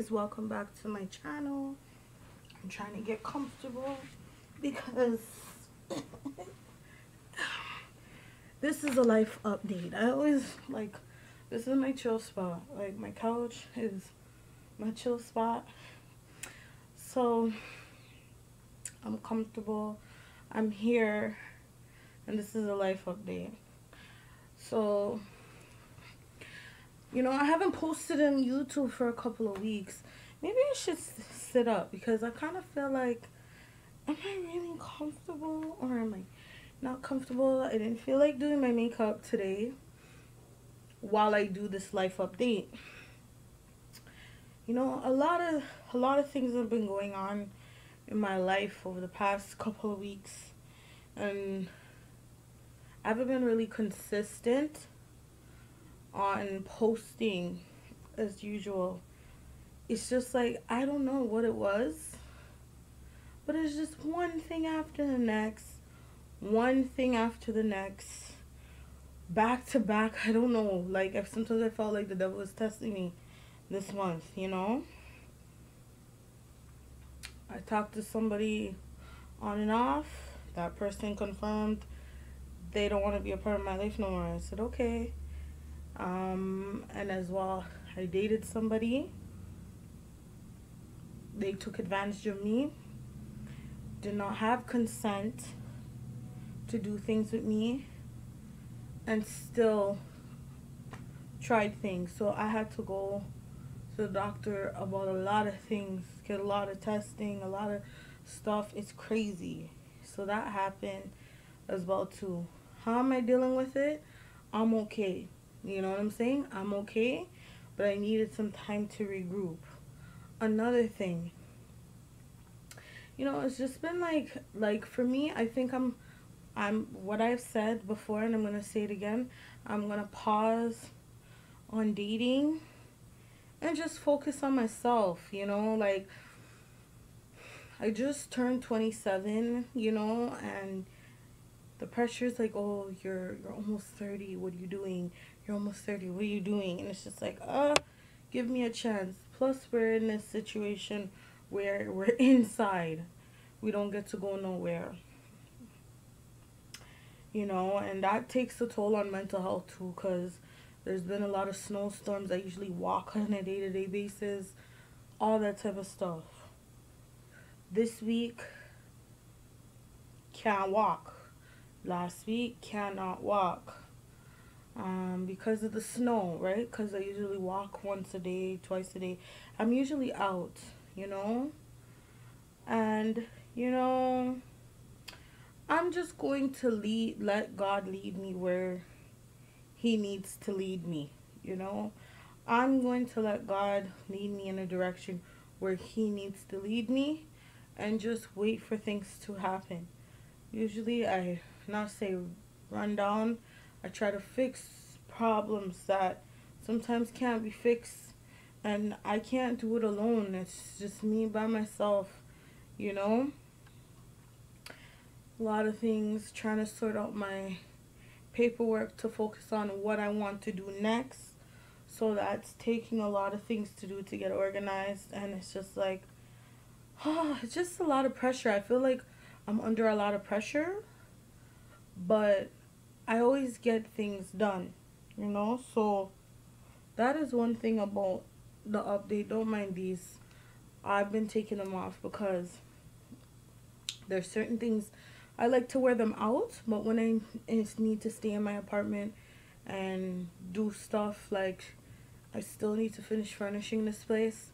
guys, welcome back to my channel. I'm trying to get comfortable because this is a life update. I always like, this is my chill spot. Like, my couch is my chill spot. So I'm comfortable, I'm here, and this is a life update. So I haven't posted on YouTube for a couple of weeks. Maybe I should sit up because I kind of feel like, am I really comfortable or am I not comfortable? I didn't feel like doing my makeup today while I do this life update. A lot of things have been going on in my life over the past couple of weeks, and I haven't been really consistent on posting as usual. It's just like, I don't know what it was, but it's just one thing after the next, one thing after the next, back to back. I don't know. Like, sometimes I felt like the devil was testing me this month. I talked to somebody on and off. That person confirmed they don't want to be a part of my life no more. I said, okay. And as well, I dated somebody. They took advantage of me. Did not have consent to do things with me, and still tried things. So I had to go to the doctor about a lot of things, get a lot of testing, a lot of stuff. It's crazy. So that happened as well too. How am I dealing with it? I'm okay. You know what I'm saying? I'm okay, but I needed some time to regroup. Another thing, it's just been like for me, I think I'm what I've said before, and I'm gonna say it again. I'm gonna pause on dating and just focus on myself. Like, I just turned 27, and the pressure's like, oh, you're almost 30. What are you doing? You're almost 30. What are you doing? And it's just like, give me a chance. Plus, we're in this situation where we're inside. We don't get to go nowhere. And that takes a toll on mental health too, because there's been a lot of snowstorms. I usually walk on a day-to-day basis, all that type of stuff. This week, can't walk. Last week, cannot walk. Because of the snow, right? Because I usually walk once a day, twice a day. I'm usually out, and I'm just going to let God lead me where He needs to lead me. I'm going to let God lead me in a direction where He needs to lead me, and just wait for things to happen. Usually, I not say run down. I try to fix problems that sometimes can't be fixed, and I can't do it alone. It's just me by myself, you know. A lot of things, trying to sort out my paperwork to focus on what I want to do next. So that's taking a lot of things to do to get organized, and it's just like, it's just a lot of pressure. I feel like I'm under a lot of pressure, but I always get things done. So that is one thing about the update. Don't mind these. I've been taking them off because there's certain things I like to wear them out, but when I need to stay in my apartment and do stuff, like I still need to finish furnishing this place.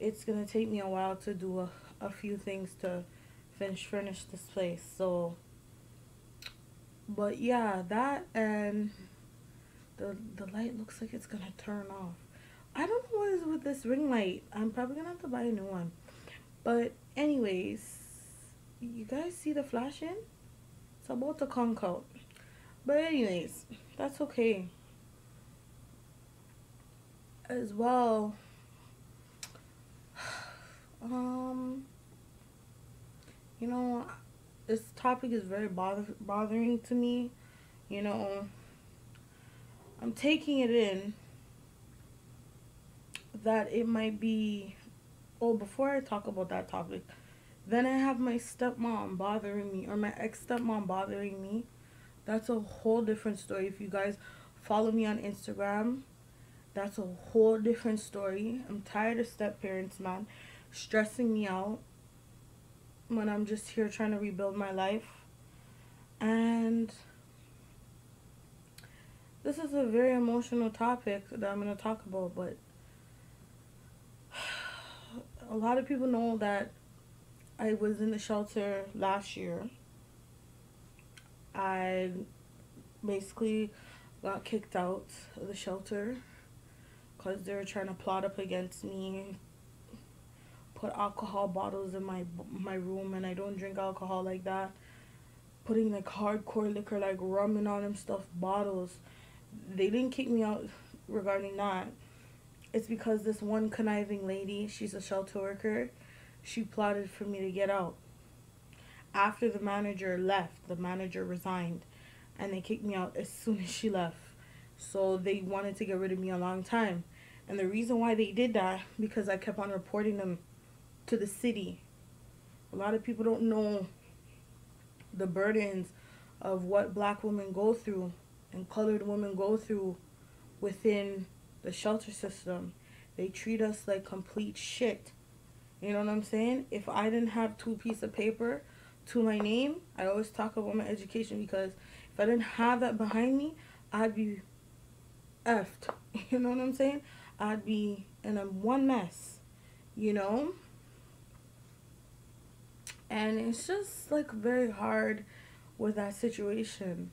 It's gonna take me a while to do a few things to furnish this place. So, but yeah, that, and the light looks like it's gonna turn off. I don't know what is with this ring light. I'm probably gonna have to buy a new one. But anyways, you guys see the flashing? It's about to conk out. But anyways, that's okay. As well, you know, this topic is very bothering to me. You know, I'm taking it in that it might be Oh, before I talk about that topic, then I have my stepmom bothering me, or my ex stepmom bothering me. That's a whole different story. If you guys follow me on Instagram, that's a whole different story. I'm tired of step parents, man, stressing me out when I'm just here trying to rebuild my life. And this is a very emotional topic that I'm going to talk about, but a lot of people know that I was in the shelter last year. I basically got kicked out of the shelter because they were trying to plot up against me, put alcohol bottles in my room, and I don't drink alcohol like that. Putting like hardcore liquor like rum and all them stuff bottles. They didn't kick me out regarding that. It's because this one conniving lady, she's a shelter worker, she plotted for me to get out. After the manager left, the manager resigned, and they kicked me out as soon as she left. So they wanted to get rid of me a long time. And the reason why they did that, because I kept on reporting them to the city. A lot of people don't know the burdens of what black women go through and colored women go through within the shelter system. They treat us like complete shit. You know what I'm saying? If I didn't have 2 pieces of paper to my name, I always talk about my education, because if I didn't have that behind me, I'd be effed. You know what I'm saying? I'd be in a one mess, you know? And it's just like very hard with that situation.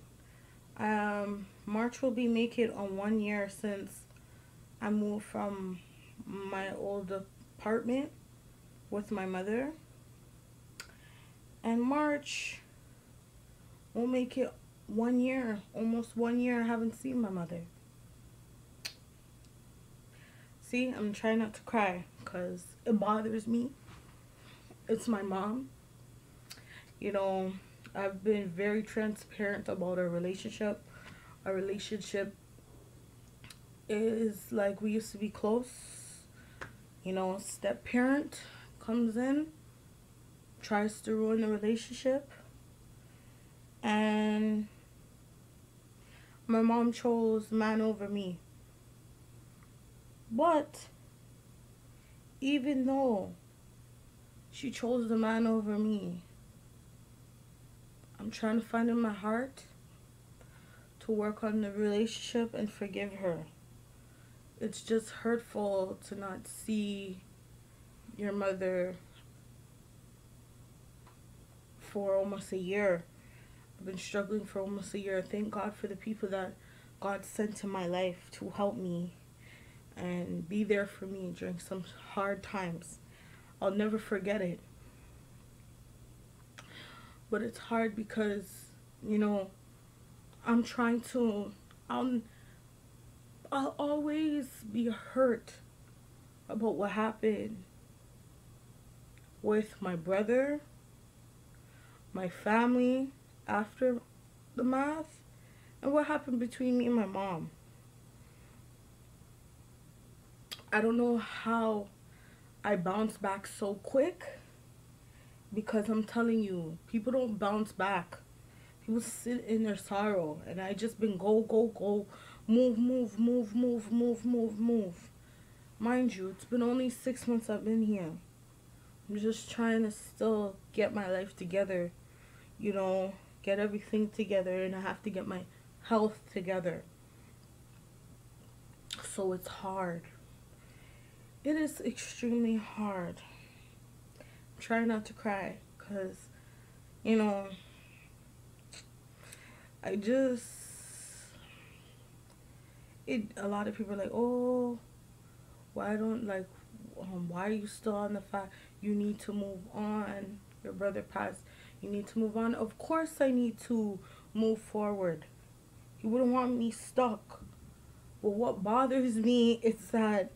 March will be make it on 1 year since I moved from my old apartment with my mother. And March will make it 1 year, almost 1 year I haven't seen my mother. See, I'm trying not to cry because it bothers me. It's my mom. You know, I've been very transparent about our relationship. Our relationship is like we used to be close. You know, step parent comes in, tries to ruin the relationship. And my mom chose man over me. But even though she chose the man over me, I'm trying to find in my heart to work on the relationship and forgive her. It's just hurtful to not see your mother for almost a year. I've been struggling for almost a year. Thank God for the people that God sent in my life to help me and be there for me during some hard times. I'll never forget it. But it's hard because, you know, I'm trying to, I'll always be hurt about what happened with my brother, my family after the math, and what happened between me and my mom. I don't know how I bounced back so quick, because I'm telling you, people don't bounce back. People sit in their sorrow, and I just been go, go, go, move, move, move, move, move, move, move. Mind you, it's been only 6 months I've been here. I'm just trying to still get my life together, you know, get everything together, and I have to get my health together. So it's hard. It is extremely hard. I'm trying not to cry because, you know, I just, a lot of people are like, oh, why are you still on the fact you need to move on? Your brother passed. You need to move on. Of course I need to move forward. He wouldn't want me stuck. But what bothers me is that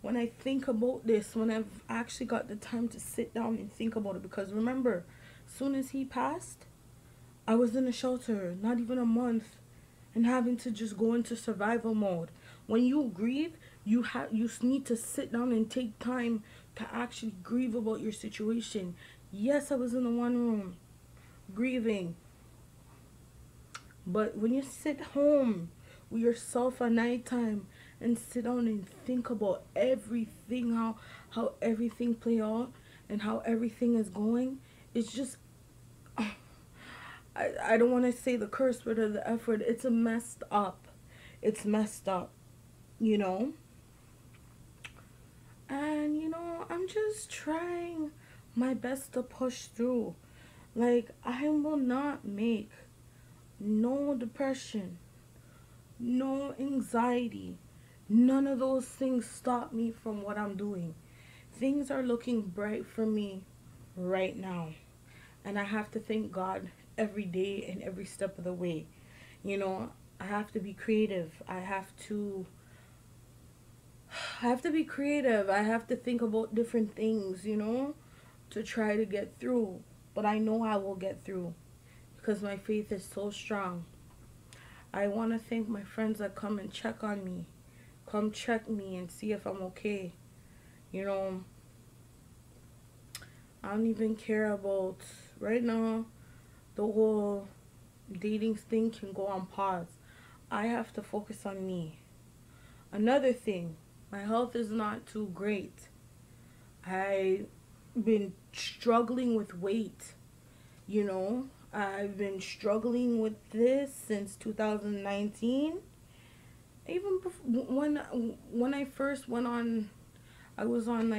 when I think about this, when I've actually got the time to sit down and think about it, because remember, as soon as he passed, I was in a shelter, not even a month, and having to just go into survival mode. When you grieve, you need to sit down and take time to can actually grieve about your situation. Yes, I was in the one room grieving, but when you sit home with yourself at nighttime and sit down and think about everything, how everything play out and how everything is going, it's just I don't want to say the curse word or the F word. It's a messed up. It's messed up, you know? And, I'm just trying my best to push through. Like, I will not make no depression, no anxiety. None of those things stop me from what I'm doing. Things are looking bright for me right now. And I have to thank God every day and every step of the way. I have to be creative. I have to be creative. I have to think about different things, to try to get through. But I know I will get through because my faith is so strong. I want to thank my friends that come and check on me. Come check me and see if I'm okay. You know, I don't even care about right now. The whole dating thing can go on pause. I have to focus on me. Another thing, my health is not too great. I've been struggling with weight. I've been struggling with this since 2019. Even before, when I first went on, I was on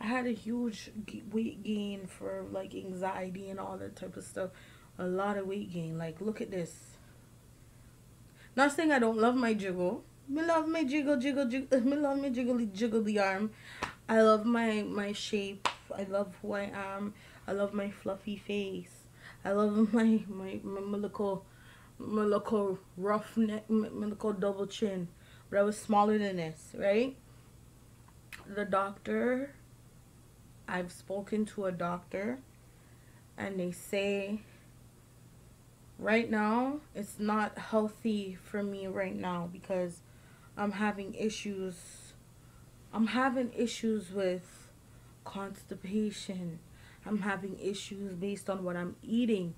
I had a huge weight gain for like anxiety and all that type of stuff. A lot of weight gain. Like, look at this. Not saying I don't love my jiggle. Me love my jiggle, jiggle, jiggle. Me love my jiggle the arm. I love my shape. I love who I am. I love my fluffy face. I love my little rough neck, my little double chin. But I was smaller than this, right? The doctor, I've spoken to a doctor, and they say right now it's not healthy for me right now because I'm having issues. I'm having issues with constipation. I'm having issues based on what I'm eating.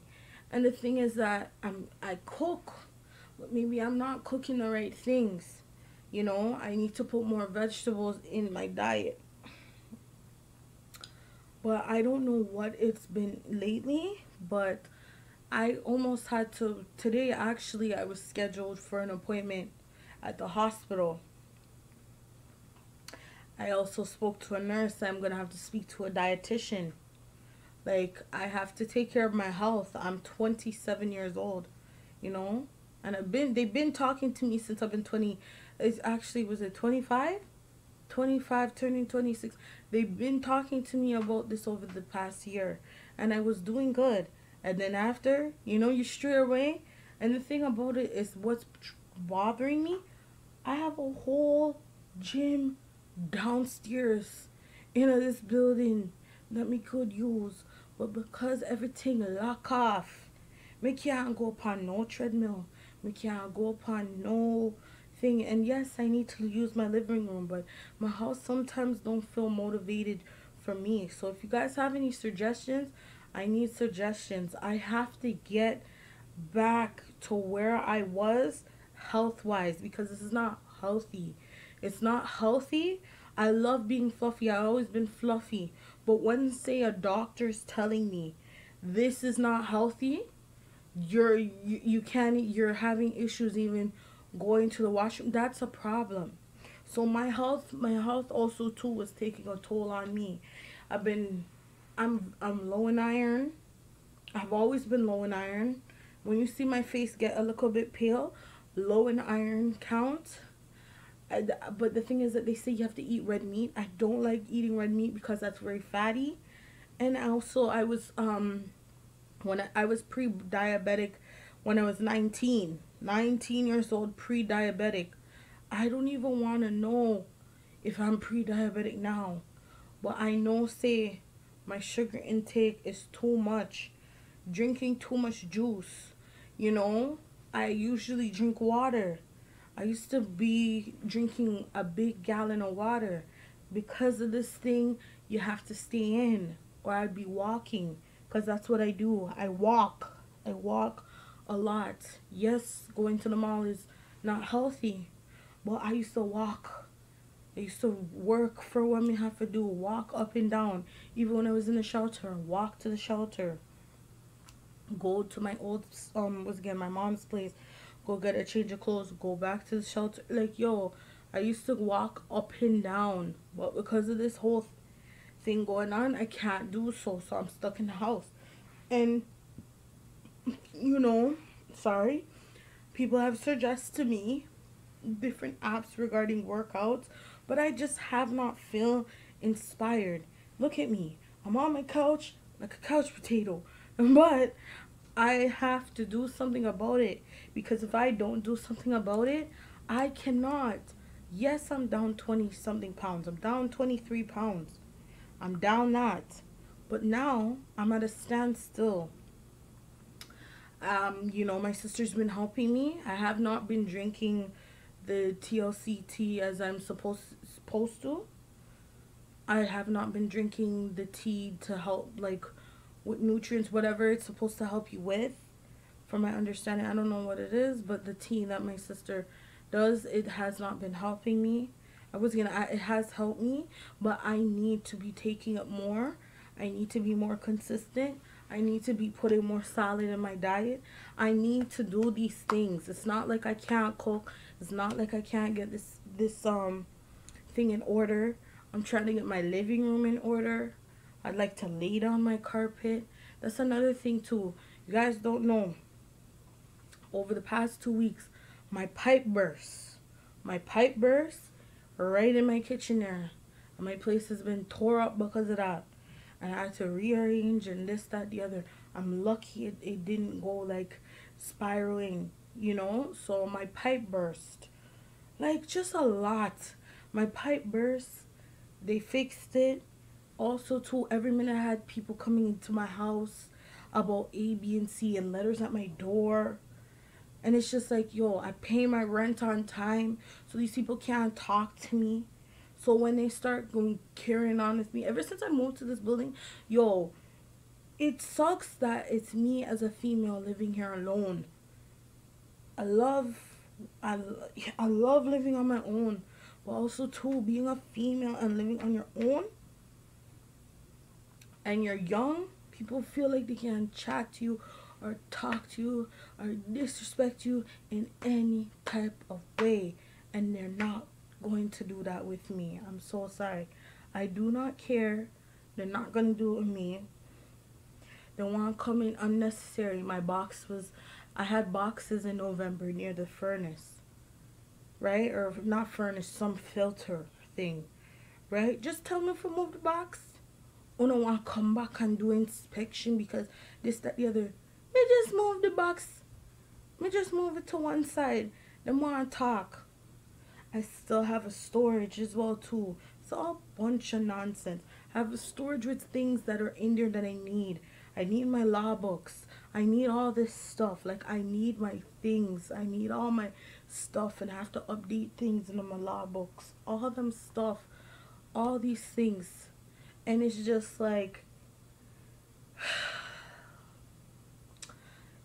And the thing is that I cook, but maybe I'm not cooking the right things. I need to put more vegetables in my diet. But I don't know what it's been lately, but I almost had to today actually I was scheduled for an appointment at the hospital. I also spoke to a nurse. I'm going to have to speak to a dietitian. Like, I have to take care of my health. I'm 27 years old, and they've been talking to me since I've been 20. It's actually, was it 25? 25 turning 26. They've been talking to me about this over the past year, and I was doing good. And then after, you stray away. And the thing about it is what's bothering me, I have a whole gym downstairs in this building that me could use, but because everything lock off, me can't go upon no treadmill, me can't go upon no thing. And yes, I need to use my living room, but my house sometimes don't feel motivated for me. So if you guys have any suggestions, I need suggestions. I have to get back to where I was health wise because this is not healthy. It's not healthy. I love being fluffy. I've always been fluffy. But when, say, a doctor's telling me this is not healthy, you're having issues even going to the washroom, that's a problem. So my health also too was taking a toll on me. I'm low in iron. I've always been low in iron. When you see my face get a little bit pale, low in iron count. But the thing is that they say you have to eat red meat. I don't like eating red meat because that's very fatty. And also I was when I was pre-diabetic when I was 19 years old, pre-diabetic. I don't even want to know if I'm pre-diabetic now, but I know, say, my sugar intake is too much, drinking too much juice. I usually drink water. I used to be drinking a big gallon of water. because of this thing, you have to stay in, or I'd be walking, because that's what I do. I walk a lot. Yes, going to the mall is not healthy, but I used to walk. I used to work for what me have to do, walk up and down. Even when I was in the shelter, walk to the shelter, go to my old was again my mom's place, go get a change of clothes, go back to the shelter. Like, yo, I used to walk up and down, but because of this whole thing going on, I can't do so. So I'm stuck in the house, and you know, sorry, people have suggested to me different apps regarding workouts, but I just have not feel inspired. Look at me. I'm on my couch like a couch potato. But I have to do something about it, because if I don't do something about it, I cannot. Yes, I'm down 20 something pounds. I'm down 23 pounds. I'm down that. But now I'm at a standstill. My sister's been helping me. I have not been drinking the TLC tea as I'm supposed to. I have not been drinking the tea to help, like, with nutrients, whatever it's supposed to help you with. From my understanding, I don't know what it is, but the tea that my sister does, it has not been helping me. It has helped me, but I need to be taking it more. I need to be more consistent. I need to be putting more salad in my diet. I need to do these things. It's not like I can't cook. It's not like I can't get this thing in order. I'm trying to get my living room in order. I'd like to lay down my carpet. That's another thing too. You guys don't know. Over the past 2 weeks, my pipe burst. My pipe burst right in my kitchen there. And my place has been tore up because of that. And I had to rearrange and this, that, the other. I'm lucky it didn't go like spiraling, So my pipe burst. Like, just a lot. My pipe burst. They fixed it. Also, too, every minute I had people coming into my house about A, B, and C and letters at my door. And it's just like, yo, I pay my rent on time, so these people can't talk to me. So when they start going carrying on with me, ever since I moved to this building, yo, it sucks that it's me as a female living here alone. I love living on my own, but also too, being a female and living on your own, and you're young, people feel like they can chat to you or talk to you or disrespect you in any type of way, and they're not going to do that with me. I'm so sorry. I do not care. They're not going to do it with me. They want to come in unnecessary. I had boxes in November near the furnace, right? Or not furnace, some filter thing, right? Just tell me if I move the box. I don't want to come back and do inspection because this, that, the other. Me just move the box. Me just move it to one side. They want to talk. I still have a storage as well too. It's all a bunch of nonsense. I have a storage with things that are in there that I need. I need my law books. I need all this stuff. Like, I need my things. I need all my stuff, and I have to update things in my law books. All them stuff. All these things. And it's just like,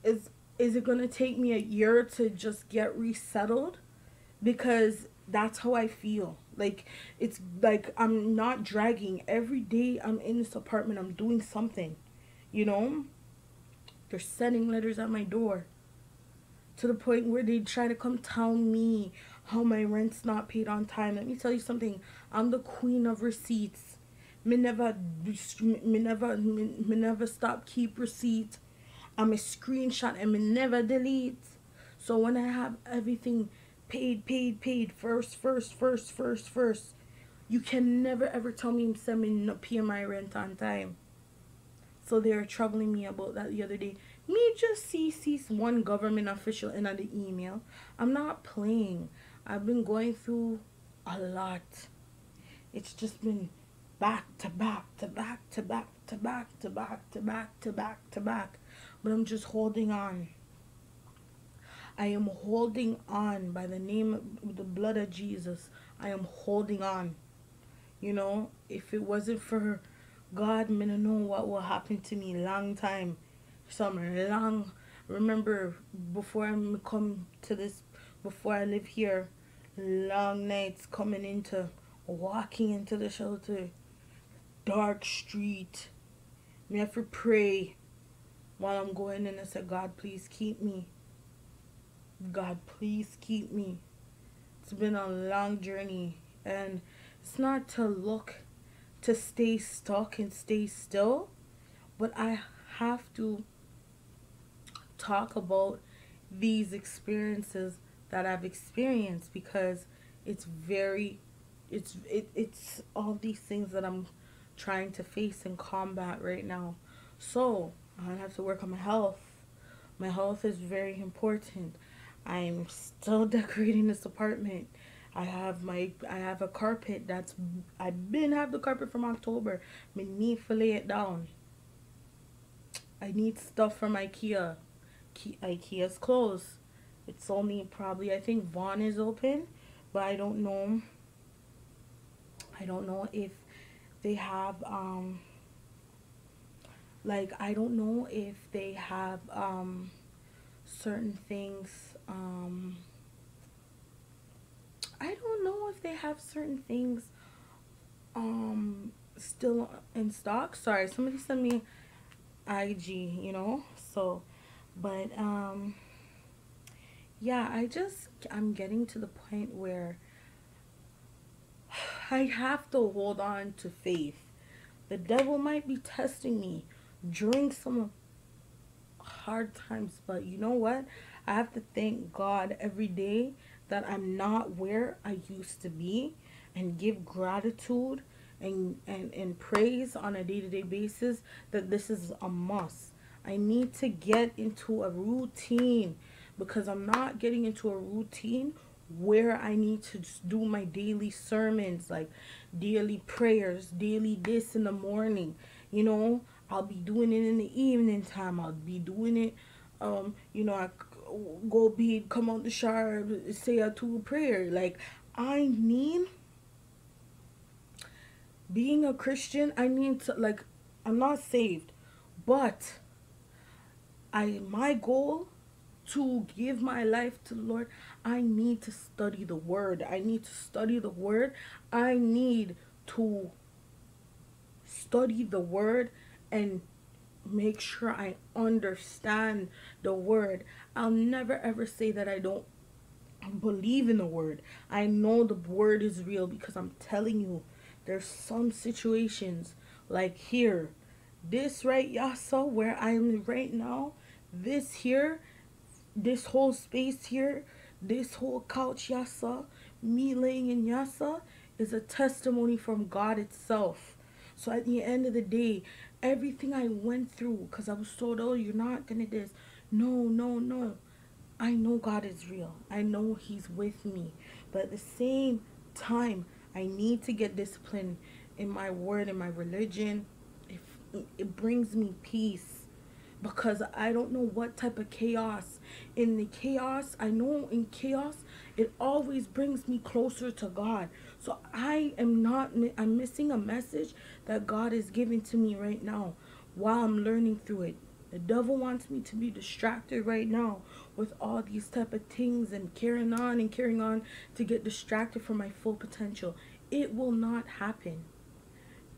is it gonna take me a year to just get resettled? Because that's how I feel. Like, it's like I'm not dragging. Every day I'm in this apartment, I'm doing something. They're sending letters at my door to the point where they try to come tell me how my rent's not paid on time. Let me tell you something. I'm the queen of receipts. Me never stop keep receipt. I'm a screenshot and me never delete. So when I have everything paid first, you can never ever tell me send me not pay my rent on time. So they were troubling me about that the other day. Me just see one government official in the email. I'm not playing. I've been going through a lot. It's just been back to back to back to back to back to back to back to back to back. But I'm just holding on. I am holding on by the name of the blood of Jesus. I am holding on. You know, if it wasn't for God, me no know what will happen to me long time. Summer long. Remember before I come to this, before I live here, long nights coming into, walking into the shelter, dark street. Me have to pray while I'm going in and say, God, please keep me. God, please keep me. It's been a long journey, and it's not to look to stay stuck and stay still, but I have to talk about these experiences that I've experienced because it's very it's all these things that I'm trying to face and combat right now. So I have to work on my health. My health is very important. I'm still decorating this apartment. I have a carpet that's I've been have the carpet from October. I need to lay it down. I need stuff from IKEA. IKEA's closed. It's only probably I think Vaughn is open, but I don't know. I don't know if they have like I don't know if they have certain things I don't know if they have certain things still in stock. Sorry, somebody sent me IG, you know. So, but yeah, I'm getting to the point where I have to hold on to faith. The devil might be testing me during some hard times, but you know what? I have to thank God every day that I'm not where I used to be and give gratitude and praise on a day-to-day basis that this is a must. I need to get into a routine because I'm not getting into a routine where I need to just do my daily sermons, like daily prayers, daily this in the morning. You know, I'll be doing it in the evening time. I'll be doing it, I go be come out the shower, say a two prayer. Like I need being a Christian. I need to like I'm not saved, but my goal to give my life to the Lord, I need to study the word. I need to study the word. I need to study the word and make sure I understand the word. I'll never ever say that I don't believe in the word. I know the word is real because I'm telling you, there's some situations like here, this right, Yasa, where I'm right now, this here, this whole space here, this whole couch, Yasa, me laying in Yasa, is a testimony from God itself. So at the end of the day, everything I went through, because I was told, oh, you're not gonna this. No, no, no. I know God is real. I know He's with me. But at the same time, I need to get disciplined in my word and my religion. If it brings me peace, because I don't know what type of chaos. In the chaos, I know in chaos, it always brings me closer to God. So I'm missing a message that God is giving to me right now while I'm learning through it. The devil wants me to be distracted right now with all these type of things and carrying on to get distracted from my full potential. It will not happen.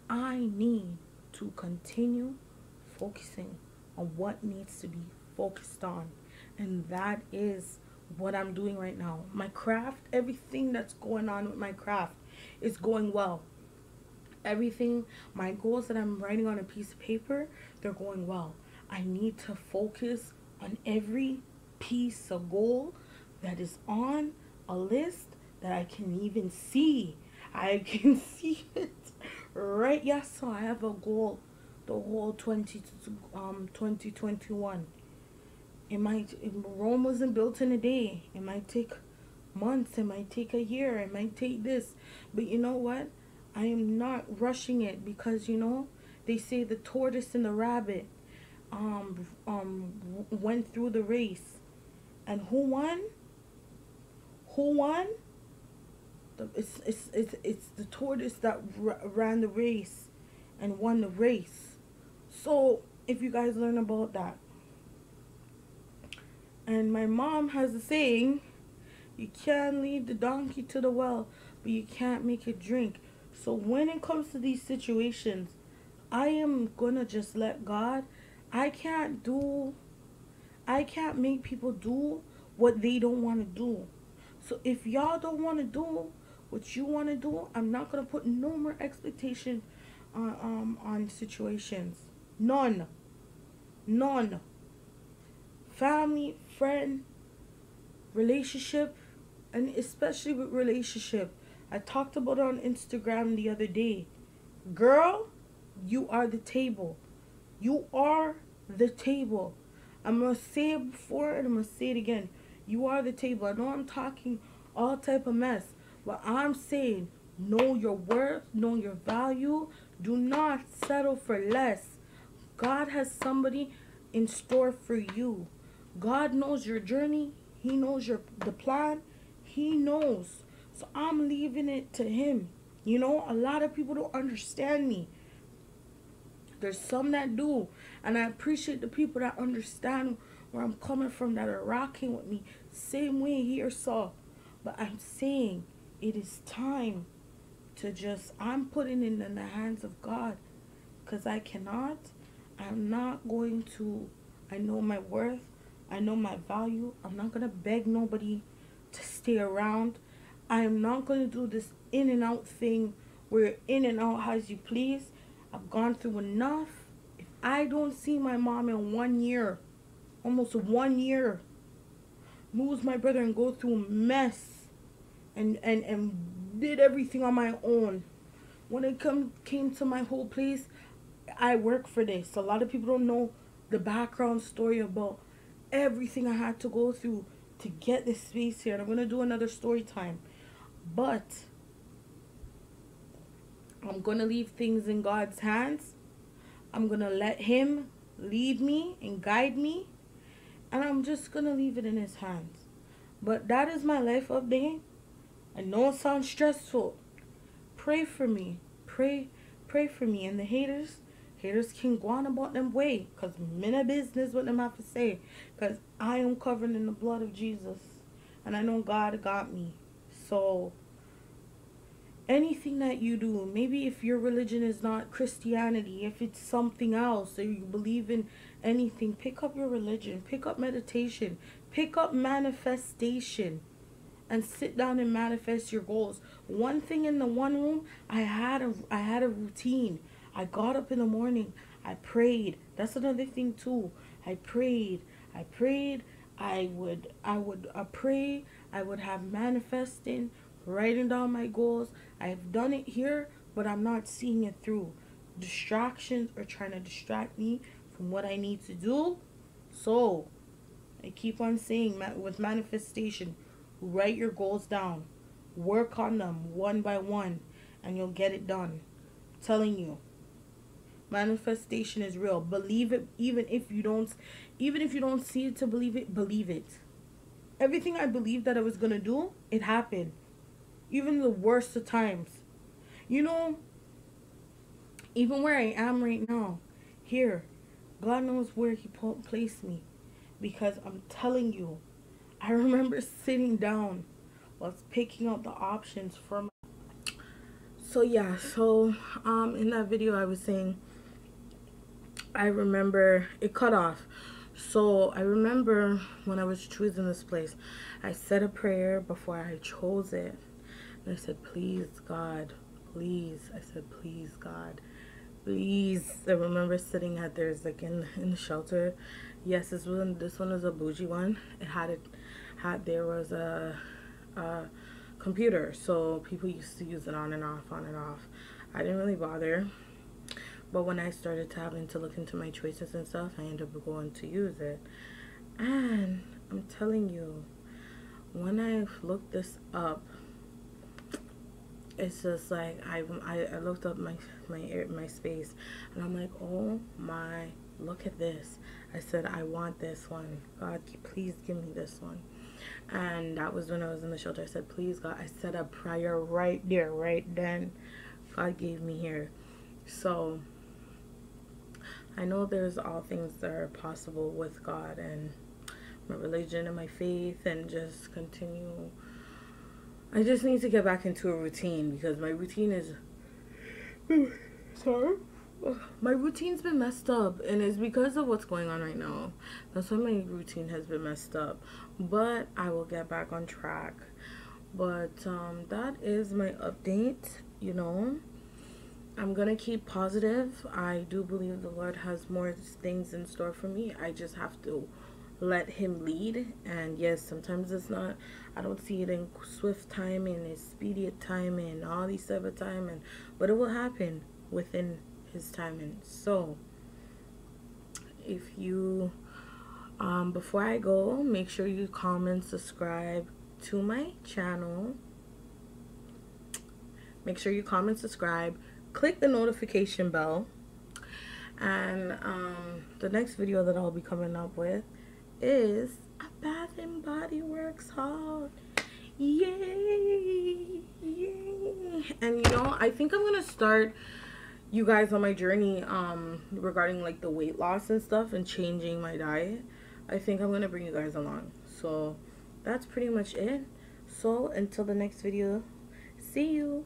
I need to continue focusing on what needs to be focused on. And that is what I'm doing right now. My craft, everything that's going on with my craft is going well. Everything, my goals that I'm writing on a piece of paper, they're going well. I need to focus on every piece of goal that is on a list that I can even see. I can see it right. Yes, so I have a goal the whole 2021. Rome wasn't built in a day. It might take months, it might take a year, it might take this. But you know what? I am not rushing it because they say the tortoise and the rabbit went through the race. And who won? Who won? It's the tortoise that ran the race and won the race. So if you guys learn about that. And my mom has a saying, you can lead the donkey to the well, but you can't make it drink. So when it comes to these situations, I am gonna just let God. I can't do, I can't make people do what they don't want to do. So if y'all don't want to do what you want to do, I'm not gonna put no more expectation on situations. None. None. Family, friend, relationship, and especially with relationship. I talked about it on Instagram the other day. Girl, you are the table. You are the table. I'm going to say it before and I'm going to say it again. You are the table. I know I'm talking all type of mess, but I'm saying know your worth, know your value. Do not settle for less. God has somebody in store for you. God knows your journey. He knows the plan. He knows. So I'm leaving it to him. You know, a lot of people don't understand me. There's some that do. And I appreciate the people that understand where I'm coming from, that are rocking with me. Same way here, Saul. But I'm saying it is time to just, I'm putting it in the hands of God. Because I cannot. I'm not going to, I know my worth. I know my value. I'm not going to beg nobody to stay around. I am not going to do this in and out thing where you're in and out as you please. I've gone through enough. If I don't see my mom in 1 year, almost 1 year, lose my brother and go through mess and did everything on my own. When it came to my whole place, I work for this. A lot of people don't know the background story about everything I had to go through to get this space here. And I'm going to do another story time. But I'm going to leave things in God's hands. I'm going to let him lead me and guide me. And I'm just going to leave it in his hands. But that is my life update. I know it sounds stressful. Pray for me. Pray for me. And the haters can go on about them way. Because men of business what them have to say. Because I am covered in the blood of Jesus. And I know God got me. So anything that you do, maybe if your religion is not Christianity, if it's something else, or you believe in anything, pick up your religion, pick up meditation, pick up manifestation, and sit down and manifest your goals. One thing in the one room, I had a routine. I got up in the morning, I prayed. That's another thing too. I prayed. I would pray. I would have manifesting, writing down my goals. I've done it here, but I'm not seeing it through. Distractions are trying to distract me from what I need to do. So I keep on saying, with manifestation, write your goals down, work on them one by one, and you'll get it done. I'm telling you, manifestation is real. Believe it. Even if you don't see it to believe it, believe it. Everything I believed that I was gonna do, it happened. Even the worst of times. You know, even where I am right now, here, God knows where he placed me. Because I'm telling you, I remember sitting down while picking out the options for my... So yeah, in that video I was saying, I remember it cut off. So I remember when I was choosing this place, I said a prayer before I chose it. And I said, please, God, please. I said, please, God, please. I remember sitting at theirs, like in the shelter. Yes, this one was a bougie one. There was a computer, so people used to use it on and off. I didn't really bother. But when I started having to look into my choices and stuff, I ended up going to use it. And I'm telling you, when I looked this up, it's just like I looked up my space, and I'm like, oh my, look at this. I said, I want this one. God, please give me this one. And that was when I was in the shelter. I said, please God, I said a prayer right there, right then. God gave me here. So I know there's all things that are possible with God and my religion and my faith, and just continue. I just need to get back into a routine, because my routine is sorry, my routine's been messed up, and it's because of what's going on right now. That's why my routine has been messed up, but I will get back on track. But that is my update. You know, I'm gonna keep positive. I do believe the Lord has more things in store for me. I just have to let him lead. And yes, sometimes it's not, I don't see it in swift timing, it's speedy timing, all these type of timing, but it will happen within his timing. So if you before I go, make sure you comment, subscribe to my channel. Make sure you comment, subscribe, click the notification bell. And the next video that I'll be coming up with is a Bath and Body Works haul. Yay! Yay! And you know, I think I'm gonna start you guys on my journey regarding like the weight loss and stuff and changing my diet. I think I'm gonna bring you guys along. So that's pretty much it. So until the next video, see you.